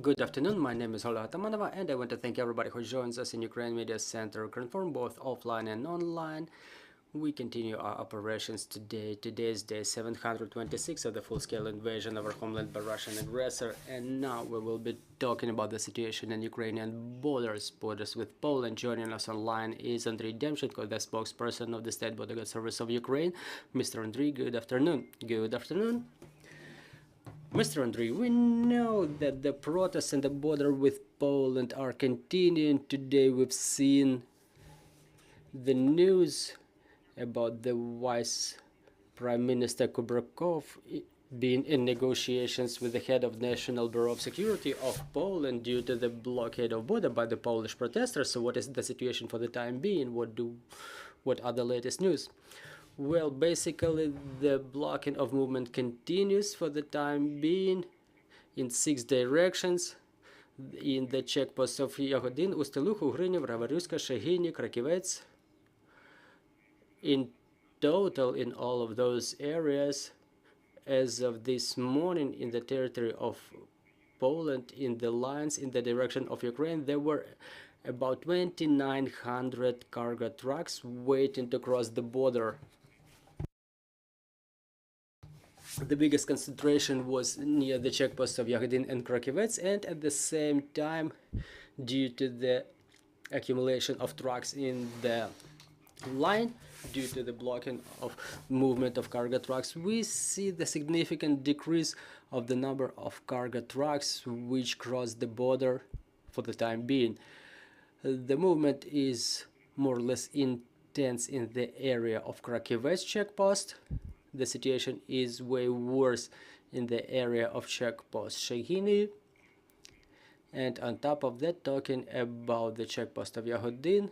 Good afternoon, my name is Olga Tamanova, and I want to thank everybody who joins us in Ukraine Media Center, confirmed both offline and online. We continue our operations today. Today is day 726 of the full-scale invasion of our homeland by Russian aggressor, and now we will be talking about the situation in Ukrainian borders with Poland. Joining us online is Andrii Demchenko, the spokesperson of the State Border Guard Service of Ukraine. Mr. Andrii, good afternoon. Good afternoon. Mr. Andrii, we know that the protests on the border with Poland are continuing today. We've seen the news about the Vice Prime Minister Kubrakov being in negotiations with the head of National Bureau of Security of Poland due to the blockade of border by the Polish protesters. So what is the situation for the time being? What are the latest news? Well, basically, the blocking of movement continues for the time being in 6 directions. In the checkposts of Yagodin, Usteluch, Ugrinov, Ravaruska, Shahini, Krakivets. In total, in all of those areas, as of this morning, in the territory of Poland, in the lines in the direction of Ukraine, there were about 2,900 cargo trucks waiting to cross the border. The biggest concentration was near the checkposts of Yagodin and Krakivets, and at the same time, due to the accumulation of trucks in the line, due to the blocking of movement of cargo trucks, we see the significant decrease of the number of cargo trucks which cross the border for the time being. The movement is more or less intense in the area of Krakivets checkpost. The situation is way worse in the area of checkpost Shahini. And on top of that, talking about the checkpost of Yagodin,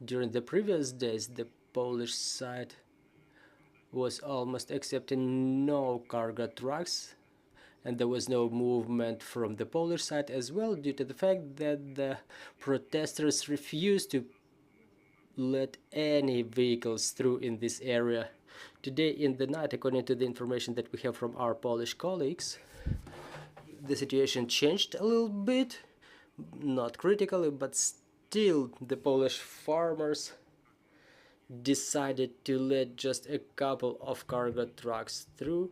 during the previous days, the Polish side was almost accepting no cargo trucks, and there was no movement from the Polish side as well, due to the fact that the protesters refused to let any vehicles through in this area. Today in the night, according to the information that we have from our Polish colleagues, the situation changed a little bit, not critically, but still the Polish farmers decided to let just a couple of cargo trucks through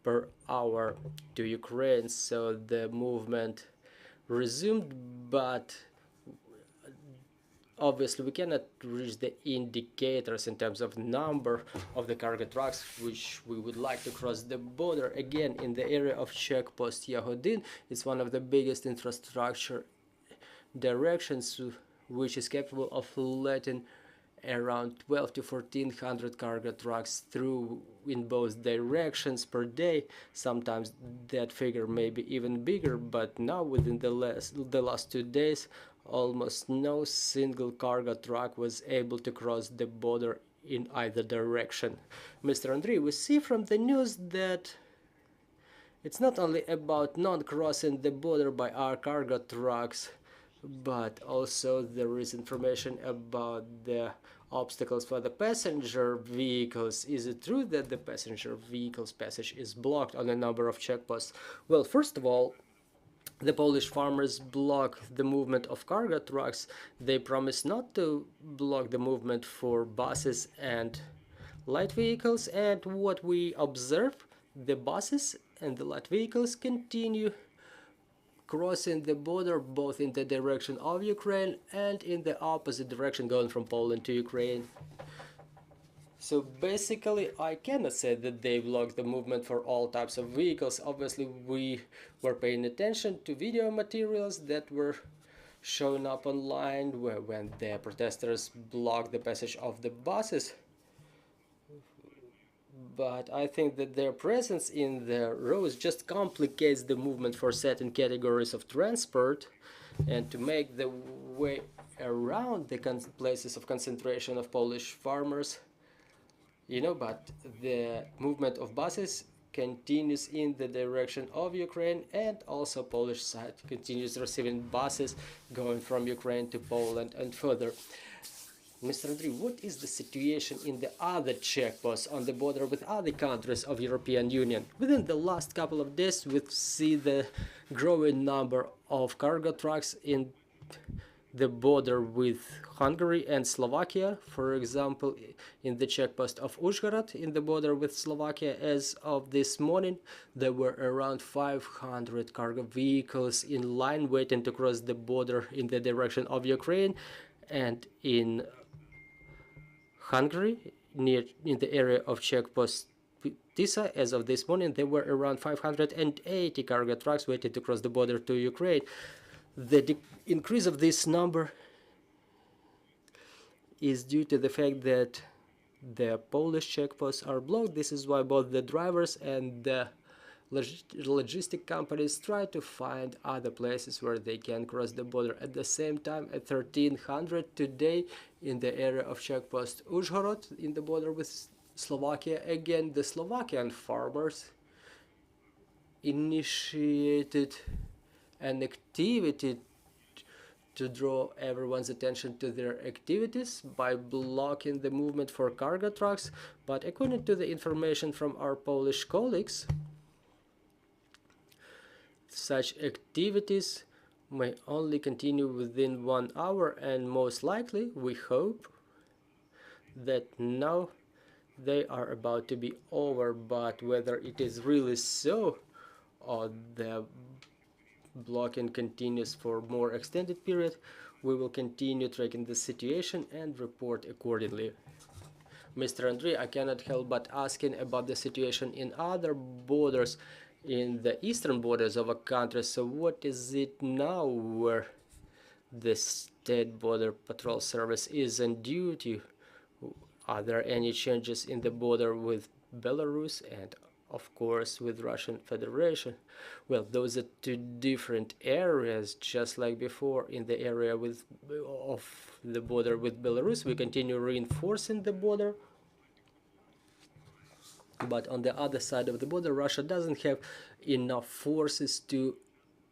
per hour to Ukraine, so the movement resumed, but obviously we cannot reach the indicators in terms of number of the cargo trucks which we would like to cross the border. Again, in the area of checkpost Yagodin, it's one of the biggest infrastructure directions which is capable of letting around 12 to 1400 cargo trucks through in both directions per day. Sometimes that figure may be even bigger, but now within the last 2 days, almost no single cargo truck was able to cross the border in either direction. Mr. Andrii, we see from the news that it's not only about not crossing the border by our cargo trucks, but also there is information about the obstacles for the passenger vehicles. Is it true that the passenger vehicles passage is blocked on a number of checkposts? Well, first of all, the Polish farmers block the movement of cargo trucks. They promise not to block the movement for buses and light vehicles, and what we observe, the buses and the light vehicles continue crossing the border both in the direction of Ukraine and in the opposite direction, going from Poland to Ukraine. So basically, I cannot say that they blocked the movement for all types of vehicles. Obviously, we were paying attention to video materials that were showing up online when the protesters blocked the passage of the buses. But I think that their presence in the roads just complicates the movement for certain categories of transport, and to make the way around the places of concentration of Polish farmers, but the movement of buses continues in the direction of Ukraine, and also Polish side continues receiving buses going from Ukraine to Poland and further. Mr. Andrii, what is the situation in the other checkposts on the border with other countries of European Union? Within the last couple of days, we see the growing number of cargo trucks in the border with Hungary and Slovakia. For example, in the checkpost of Uzhhorod, in the border with Slovakia, as of this morning, there were around 500 cargo vehicles in line waiting to cross the border in the direction of Ukraine. And in Hungary, near in the area of checkpost Tisa, as of this morning, there were around 580 cargo trucks waiting to cross the border to Ukraine. The increase of this number is due to the fact that the Polish checkposts are blocked. This is why both the drivers and the logistic companies try to find other places where they can cross the border. At the same time, at 1300 today, in the area of checkpost Uzhhorod, in the border with Slovakia, again, the Slovakian farmers initiated an activity to draw everyone's attention to their activities by blocking the movement for cargo trucks. But according to the information from our Polish colleagues, such activities may only continue within 1 hour, and most likely, we hope that now they are about to be over. But whether it is really so, or the blocking continues for more extended period, we will continue tracking the situation and report accordingly. Mr. Andrii, I cannot help but asking about the situation in other borders, in the eastern borders of a country. So what is it now where the State Border Patrol Service is on duty? Are there any changes in the border with Belarus and of course with Russian Federation? Well, those are two different areas. Just like before, in the area of the border with Belarus, we continue reinforcing the border, but on the other side of the border, Russia doesn't have enough forces to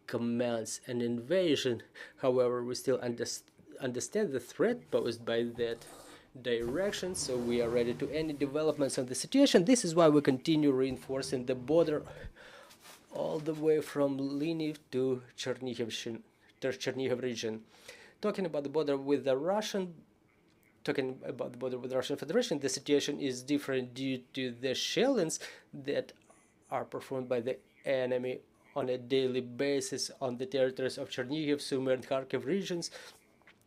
commence an invasion. However, we still understand the threat posed by that direction, so we are ready to any developments on the situation. This is why we continue reinforcing the border all the way from Liniv to Chernihiv region. Talking about the border with the Russian Federation, the situation is different due to the shellings that are performed by the enemy on a daily basis on the territories of Chernihiv, Sumy, and Kharkiv regions.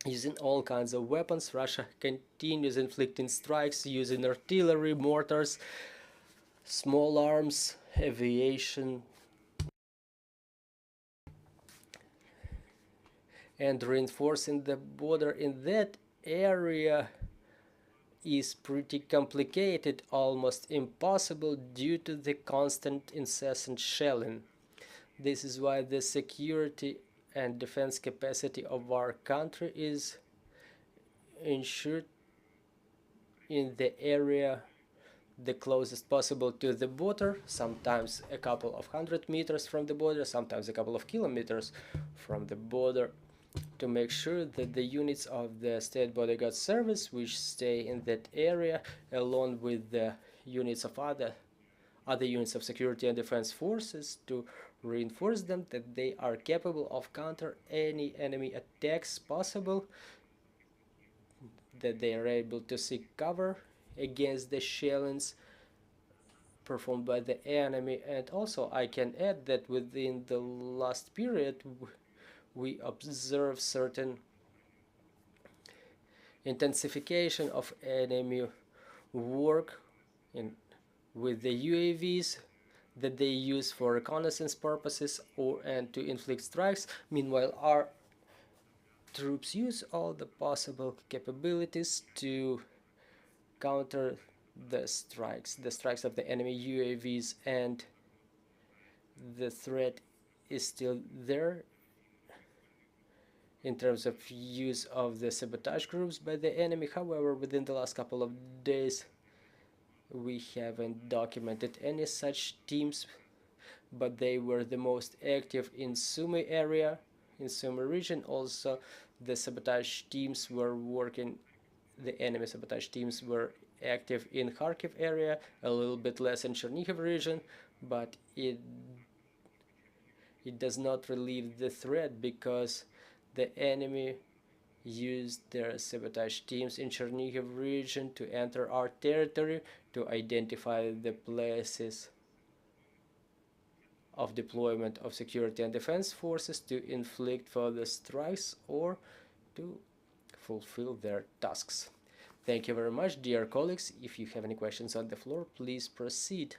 Using all kinds of weapons, Russia continues inflicting strikes using artillery, mortars, small arms, aviation, and reinforcing the border in that area is pretty complicated, almost impossible due to the constant incessant shelling. This is why the security and defense capacity of our country is ensured in the area the closest possible to the border, sometimes a couple of 100 meters from the border, sometimes a couple of kilometers from the border, to make sure that the units of the State Border Guard Service which stay in that area, along with the units of other units of security and defense forces, to reinforce them that they are capable of counter any enemy attacks possible, that they are able to seek cover against the shellings performed by the enemy. And also I can add that within the last period we observe certain intensification of enemy work with the UAVs that they use for reconnaissance purposes and to inflict strikes. Meanwhile, our troops use all the possible capabilities to counter the strikes of the enemy UAVs, and the threat is still there in terms of use of the sabotage groups by the enemy. However, within the last couple of days we haven't documented any such teams, but they were the most active in Sumy area, in Sumy region. Also, the sabotage teams were working the enemy sabotage teams were active in Kharkiv area, a little bit less in Chernihiv region, but it does not relieve the threat because the enemy used their sabotage teams in Chernihiv region to enter our territory, to identify the places of deployment of security and defense forces, to inflict further strikes, or to fulfill their tasks. Thank you very much, dear colleagues. If you have any questions on the floor, please proceed.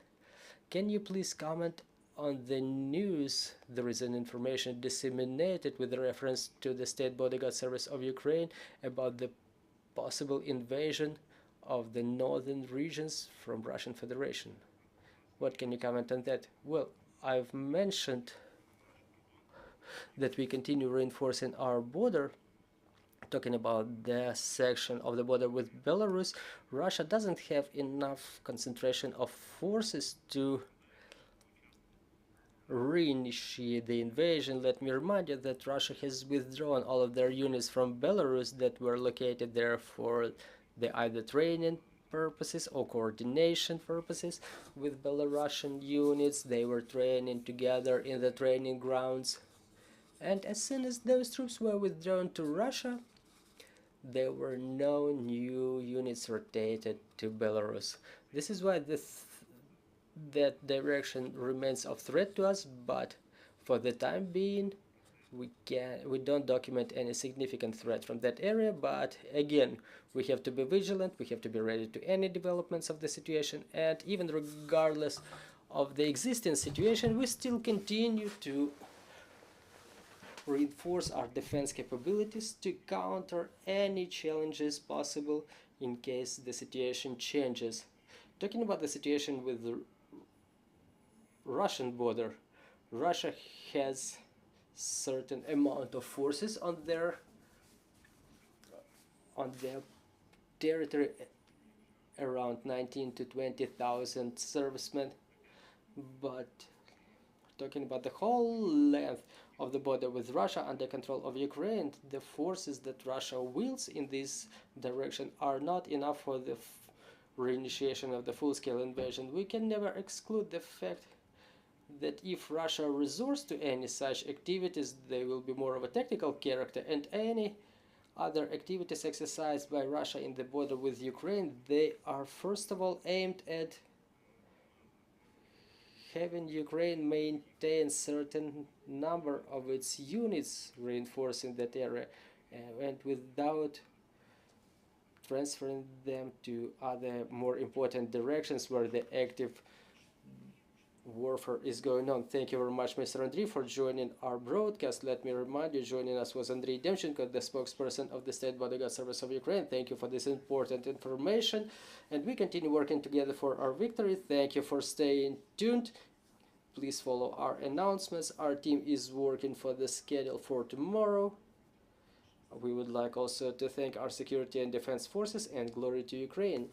Can you please comment on the news? There is an information disseminated with reference to the State Bodyguard Service of Ukraine about the possible invasion of the northern regions from Russian Federation. What can you comment on that? Well, I've mentioned that we continue reinforcing our border. Talking about the section of the border with Belarus, Russia doesn't have enough concentration of forces to reinitiate the invasion. Let me remind you that Russia has withdrawn all of their units from Belarus that were located there for the either training purposes or coordination purposes with Belarusian units. They were training together in the training grounds, and as soon as those troops were withdrawn to Russia, there were no new units rotated to Belarus. This is why that direction remains of threat to us, but for the time being we don't document any significant threat from that area. But again, we have to be vigilant, we have to be ready to any developments of the situation, and even regardless of the existing situation, we still continue to reinforce our defense capabilities to counter any challenges possible in case the situation changes. Talking about the situation with the Russian border, Russia has certain amount of forces on their territory, around 19 to 20,000 servicemen, but talking about the whole length of the border with Russia under control of Ukraine, the forces that Russia wields in this direction are not enough for the reinitiation of the full-scale invasion. We can never exclude the fact that if Russia resorts to any such activities, they will be more of a tactical character, and any other activities exercised by Russia in the border with Ukraine, they are first of all aimed at having Ukraine maintain certain number of its units reinforcing that area, and without transferring them to other more important directions where the active warfare is going on. Thank you very much, Mr. Andrii, for joining our broadcast. Let me remind you, joining us was Andrii Demchenko, the spokesperson of the State Bodyguard Service of Ukraine. Thank you for this important information, and we continue working together for our victory. Thank you for staying tuned. Please follow our announcements. Our team is working for the schedule for tomorrow. We would like also to thank our security and defense forces, and glory to Ukraine.